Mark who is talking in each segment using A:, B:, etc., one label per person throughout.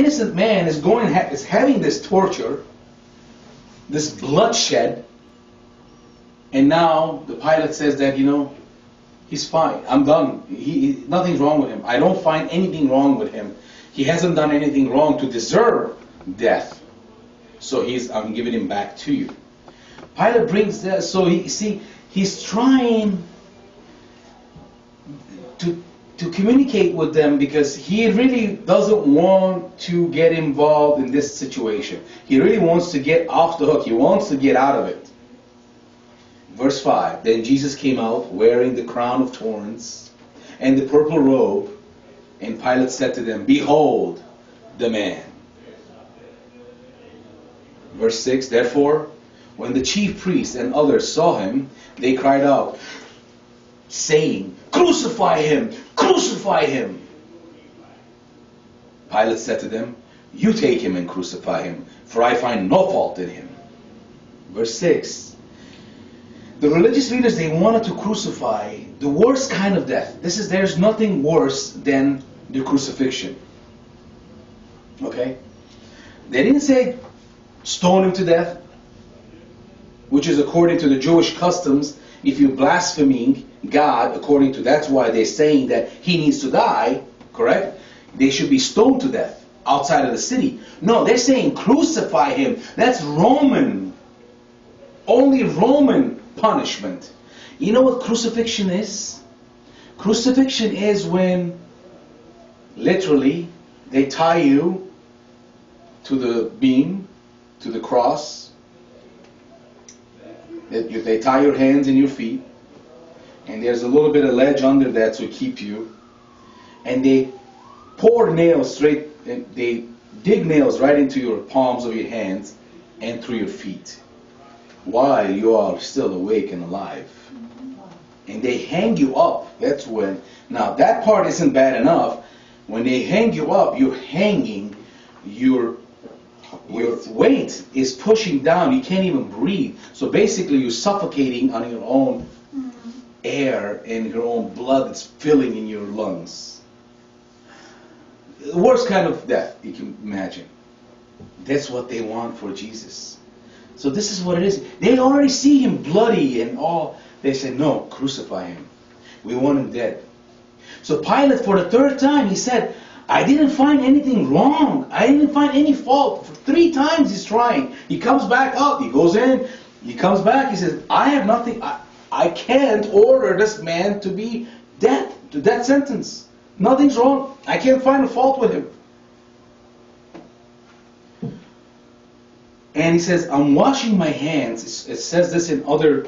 A: innocent man is is having this torture, this bloodshed, and now the Pilate says that, he's fine. I'm done. Nothing's wrong with him. I don't find anything wrong with him. He hasn't done anything wrong to deserve death. So I'm giving him back to you. Pilate brings that. So he's trying to communicate with them because he really doesn't want to get involved in this situation. He really wants to get off the hook. He wants to get out of it. Verse 5, then Jesus came out wearing the crown of thorns and the purple robe, and Pilate said to them, behold the man. Verse 6, therefore, when the chief priests and others saw him, they cried out, saying, crucify him! Crucify him! Pilate said to them, you take him and crucify him, for I find no fault in him. Verse 6, the religious leaders, they wanted to crucify the worst kind of death. There's nothing worse than the crucifixion. Okay? They didn't say stone him to death, which is according to the Jewish customs. If you're blaspheming God, that's why they're saying that he needs to die, correct? They should be stoned to death outside of the city. No, they're saying crucify him. That's Roman. Only Roman punishment. You know what crucifixion is? Crucifixion is when literally they tie you to the beam, to the cross. They tie your hands and your feet, and there's a little bit of ledge under that to keep you, and they pour nails they dig nails right into your palms of your hands and through your feet while you are still awake and alive. And they hang you up. That's when, now that part isn't bad enough. When they hang you up, you're hanging, your weight is pushing down. You can't even breathe. So basically you're suffocating on your own air and your own blood that's filling in your lungs. The worst kind of death you can imagine. That's what they want for Jesus. So this is what it is. They already see him bloody and all. They say, no, crucify him. We want him dead. So Pilate, for the third time, he said, I didn't find anything wrong. I didn't find any fault. For 3 times he's trying. He comes back out. He goes in. He comes back. He says, I have nothing. I can't order this man to be dead, to death sentence. Nothing's wrong. I can't find a fault with him. And he says, I'm washing my hands. It says this in other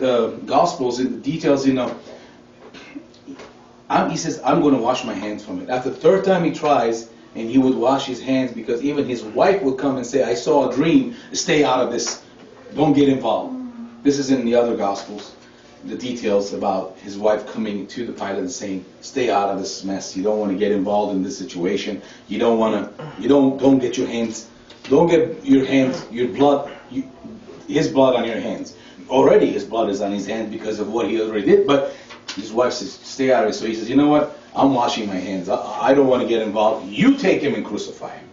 A: Gospels, in the details, he says, I'm going to wash my hands from it. After the third time he tries, and he would wash his hands, because even his wife would come and say, I saw a dream. Stay out of this. Don't get involved. This is in the other Gospels. The details about his wife coming to the Pilate and saying, stay out of this mess. You don't want to get involved in this situation. You don't want to, don't get your hands, don't get your hands, your blood, his blood on your hands. Already his blood is on his hands because of what he already did, but his wife says, stay out of it. So he says, you know what? I'm washing my hands. I don't want to get involved. You take him and crucify him.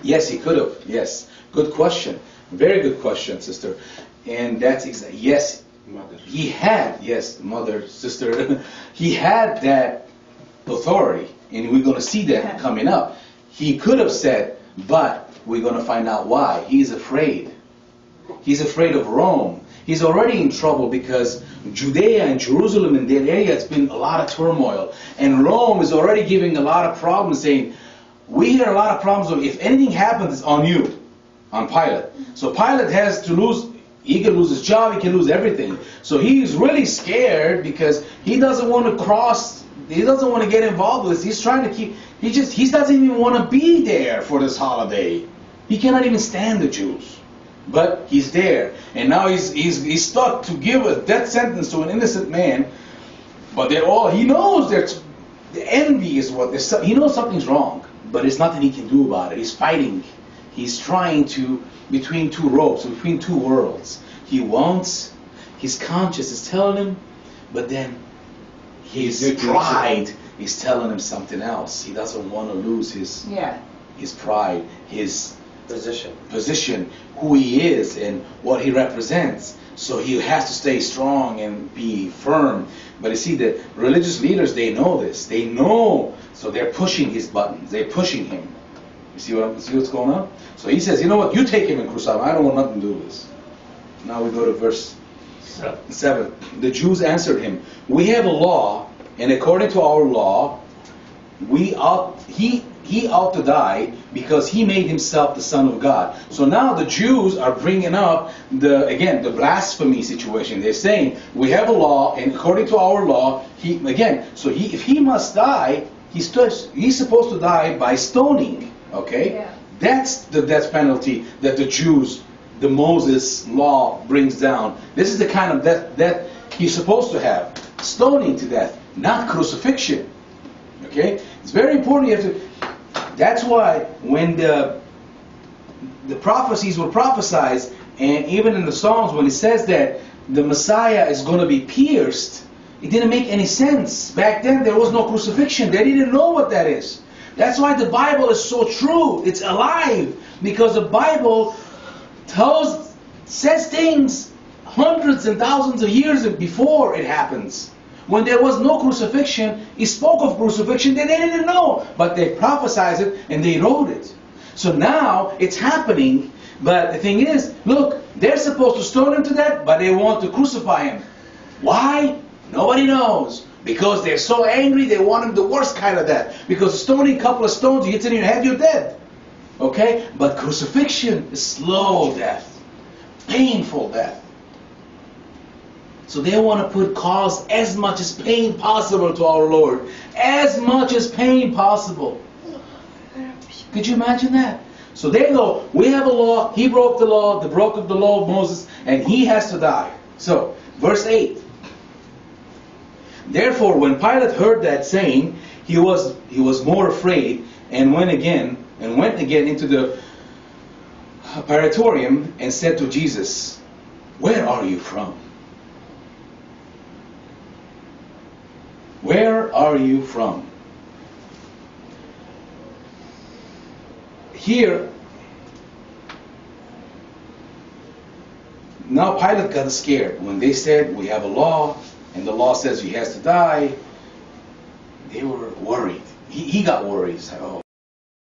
A: Yes, he could have. Yes. Good question. Very good question, sister. And that's exactly, yes, mother. He had, yes, mother, sister, he had that authority. And we're going to see that coming up. He could have said, but we're going to find out why. He's afraid. He's afraid of Rome. He's already in trouble because Judea and Jerusalem and that area, it's been a lot of turmoil. And Rome is already giving a lot of problems, saying, we hear a lot of problems. If anything happens, it's on you, on Pilate. So Pilate has to lose, he can lose his job, he can lose everything. So he's really scared because he doesn't want to cross, he doesn't want to get involved with this. He's trying to keep, he doesn't even want to be there for this holiday. He cannot even stand the Jews. But he's there, and now he's stuck to give a death sentence to an innocent man. But they're all, he knows there's the envy is what he knows something's wrong, but there's nothing he can do about it. He's fighting. He's trying to between two ropes, between two worlds. He wants, his conscience is telling him, but then his pride is telling him something else. He doesn't want to lose his pride, his position, who he is and what he represents. So he has to stay strong and be firm. But you see, the religious leaders, they know this. They know. So they're pushing his buttons. They're pushing him. You see what's going on? So he says, you know what? You take him and crucify him. I don't want nothing to do with this. Now we go to verse 7. The Jews answered him, we have a law, and according to our law, he ought to die because he made himself the Son of God. So now the Jews are bringing up the blasphemy situation. They're saying we have a law, and according to our law, if he must die, he's supposed to die by stoning. Okay, that's the death penalty that the Moses law brings down. This is the kind of death that he's supposed to have: stoning to death, not crucifixion. Okay, it's very important. That's why when the prophecies were prophesied, and even in the Psalms when it says that the Messiah is going to be pierced, it didn't make any sense. Back then there was no crucifixion. They didn't know what that is. That's why the Bible is so true. It's alive, because the Bible says things hundreds and thousands of years before it happens. When there was no crucifixion, he spoke of crucifixion, they didn't know. But they prophesied it and they wrote it. So now it's happening. But the thing is, look, they're supposed to stone him to death, but they want to crucify him. Why? Nobody knows. Because they're so angry, they want him the worst kind of death. Because stoning, a couple of stones, you hit it in your head, you're dead. Okay? But crucifixion is slow death. Painful death. So they want to cause as much as pain possible to our Lord. As much as pain possible. Could you imagine that? So they go, we have a law, he broke the law, the broke of the law of Moses, and he has to die. So, verse 8. Therefore, when Pilate heard that saying, he was more afraid, and went again into the praetorium and said to Jesus, where are you from? Where are you from? Here, now Pilate got scared. When they said, we have a law, and the law says he has to die, they were worried. He got worried. He said, oh.